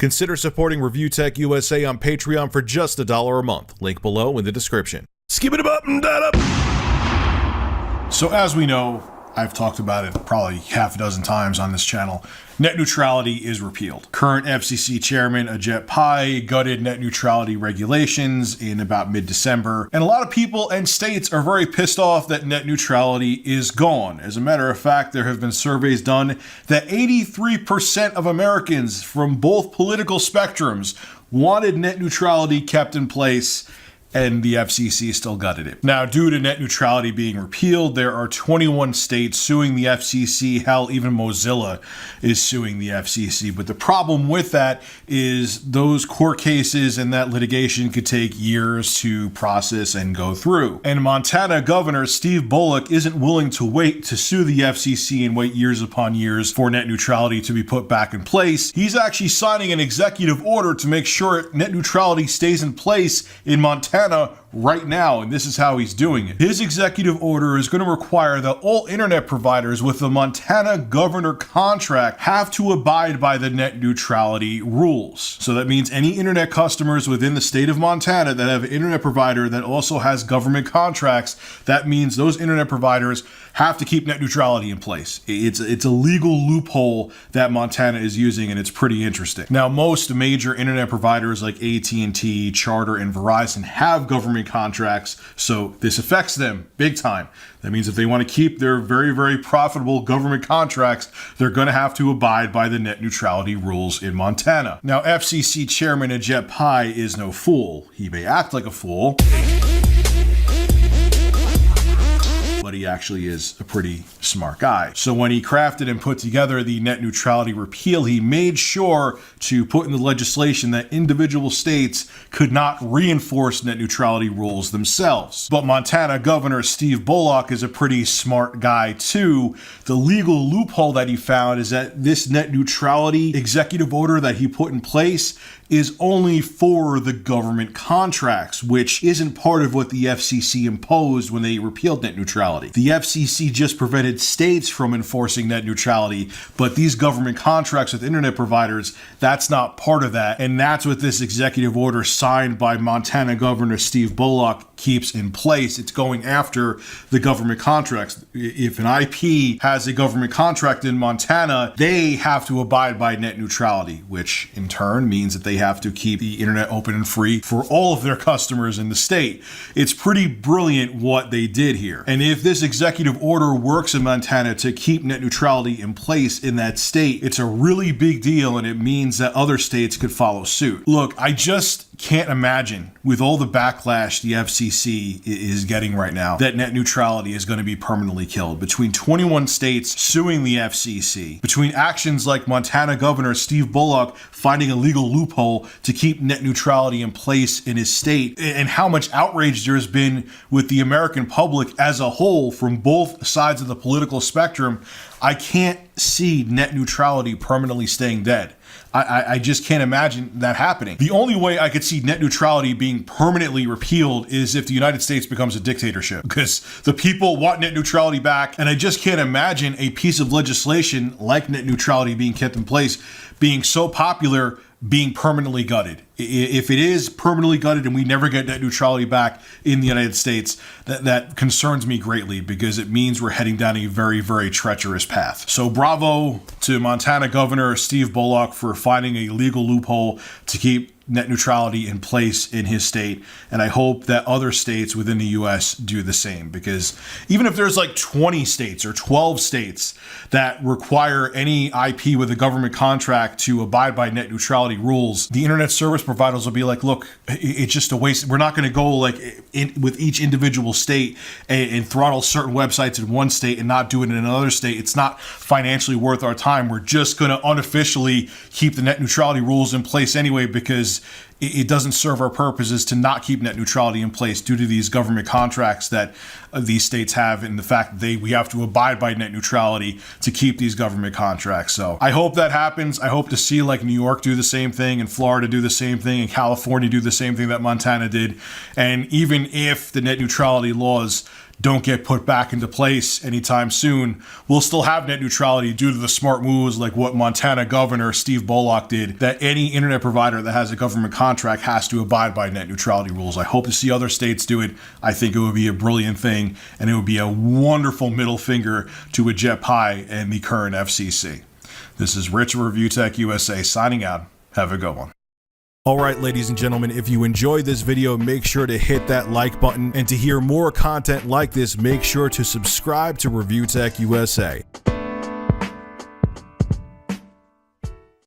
Consider supporting Review Tech USA on Patreon for just $1 a month. Link below in the description. Skip it up and that up. So as we know, I've talked about it probably half a dozen times on this channel. Net neutrality is repealed. Current FCC chairman Ajit Pai gutted net neutrality regulations in about mid-December, and a lot of people and states are very pissed off that net neutrality is gone. As a matter of fact, there have been surveys done that 83% of Americans from both political spectrums wanted net neutrality kept in place, and the FCC still gutted it. Now, due to net neutrality being repealed, there are 21 states suing the FCC. Hell, even Mozilla is suing the FCC. But the problem with that is those court cases and that litigation could take years to process and go through. And Montana Governor Steve Bullock isn't willing to wait to sue the FCC and wait years upon years for net neutrality to be put back in place. He's actually signing an executive order to make sure net neutrality stays in place in Montana right now, and this is how he's doing it. His executive order is going to require that all internet providers with the Montana governor contract have to abide by the net neutrality rules. So that means any internet customers within the state of Montana that have an internet provider that also has government contracts, that means those internet providers have to keep net neutrality in place. It's a legal loophole that Montana is using, and it's pretty interesting. Now, most major internet providers like AT&T, Charter, and Verizon have government contracts, so this affects them big time. That means if they want to keep their very, very profitable government contracts, they're going to have to abide by the net neutrality rules in Montana. Now, FCC Chairman Ajit Pai is no fool. He may act like a fool, but he actually is a pretty smart guy. So when he crafted and put together the net neutrality repeal, he made sure to put in the legislation that individual states could not reinforce net neutrality rules themselves. But Montana Governor Steve Bullock is a pretty smart guy too. The legal loophole that he found is that this net neutrality executive order that he put in place is only for the government contracts, which isn't part of what the FCC imposed when they repealed net neutrality. The FCC just prevented states from enforcing net neutrality, but these government contracts with internet providers, that's not part of that. And that's what this executive order signed by Montana Governor Steve Bullock keeps in place. It's going after the government contracts. If an IP has a government contract in Montana, they have to abide by net neutrality, which in turn means that they have to keep the internet open and free for all of their customers in the state. It's pretty brilliant what they did here. And if this executive order works in Montana to keep net neutrality in place in that state, it's a really big deal, and it means that other states could follow suit. Look, I just can't imagine, with all the backlash the FCC is getting right now, that net neutrality is going to be permanently killed. Between 21 states suing the FCC, between actions like Montana Governor Steve Bullock finding a legal loophole to keep net neutrality in place in his state, and how much outrage there's been with the American public as a whole from both sides of the political spectrum, I can't see net neutrality permanently staying dead. I just can't imagine that happening. The only way I could see net neutrality being permanently repealed is if the United States becomes a dictatorship, because the people want net neutrality back, and I just can't imagine a piece of legislation like net neutrality being kept in place being so popular being permanently gutted. If it is permanently gutted and we never get net neutrality back in the United States, that concerns me greatly, because it means we're heading down a very, very treacherous path. So bravo to Montana Governor Steve Bullock for finding a legal loophole to keep net neutrality in place in his state, and I hope that other states within the US do the same, because even if there's like 20 states or 12 states that require any IP with a government contract to abide by net neutrality rules, the internet service providers will be like, look, it's just a waste. We're not going to go like with each individual state and throttle certain websites in one state and not do it in another state. It's not financially worth our time. We're just going to unofficially keep the net neutrality rules in place anyway, because it doesn't serve our purposes to not keep net neutrality in place due to these government contracts that these states have, and the fact that we have to abide by net neutrality to keep these government contracts. So I hope that happens. I hope to see like New York do the same thing, and Florida do the same thing, and California do the same thing that Montana did. And even if the net neutrality laws don't get put back into place anytime soon, we'll still have net neutrality due to the smart moves like what Montana Governor Steve Bullock did, that any internet provider that has a government contract has to abide by net neutrality rules. I hope to see other states do it. I think it would be a brilliant thing, and it would be a wonderful middle finger to Ajit Pai and the current FCC. This is Rich of Review Tech USA signing out. Have a good one. All right, ladies and gentlemen, if you enjoyed this video, make sure to hit that like button. And to hear more content like this, make sure to subscribe to Review Tech USA.